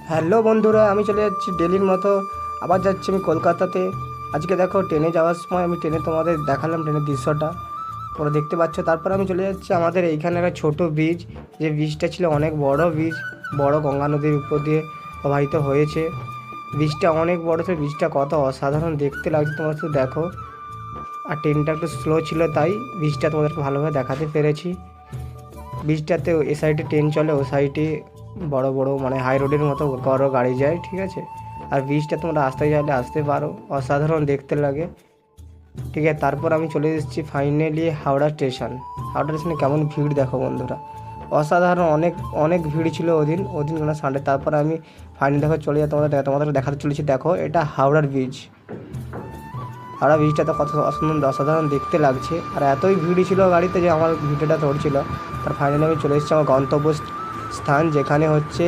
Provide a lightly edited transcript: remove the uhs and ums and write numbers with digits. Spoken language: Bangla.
হ্যালো বন্ধুরা, আমি চলে যাচ্ছি ডেলির মতো। আবার যাচ্ছি আমি কলকাতাতে। আজকে দেখো ট্রেনে যাওয়ার সময় আমি ট্রেনে তোমাদের দেখালাম ট্রেনের দৃশ্যটা, তোমরা দেখতে পাচ্ছ। তারপর আমি চলে যাচ্ছি আমাদের এইখানে একটা ছোটো ব্রিজ, যে ব্রিজটা ছিল অনেক বড় ব্রিজ, বড় গঙ্গা নদীর উপর দিয়ে প্রবাহিত হয়েছে। ব্রিজটা অনেক বড় ছিল, ব্রিজটা কত অসাধারণ দেখতে লাগছে তোমরা শুধু দেখো। আর ট্রেনটা একটু স্লো ছিল, তাই ব্রিজটা তোমাদেরকে ভালোভাবে দেখাতে পেরেছি। ব্রিজটাতে এ সাইডে ট্রেন চলে, ও সাইডে বড় বড় মানে হাই রোডের মতো বড় গাড়ি যায়, ঠিক আছে। আর ব্রিজটা তোমরা আসতে চাইলে আসতে পারো, অসাধারণ দেখতে লাগে, ঠিক আছে। তারপর আমি চলে এসেছি ফাইনালি হাওড়া স্টেশন। হাওড়া স্টেশনে কেমন ভিড় দেখো বন্ধুরা, অসাধারণ। অনেক অনেক ভিড় ছিল ওদিন কোনো সানডে। তারপর আমি ফাইনালি দেখো চলে যাই, তোমাদের দেখাতে চলেছি। দেখো এটা হাওড়ার ব্রিজ। হাওড়া ব্রিজটা তো কত অসাধারণ অসাধারণ দেখতে লাগছে। আর এতই ভিড় ছিল গাড়িতে যে আমার ভিডিওটা ধরছিল। তার ফাইনালি আমি চলে এসেছি আমার গন্তব্য স্থান, যেখানে হচ্ছে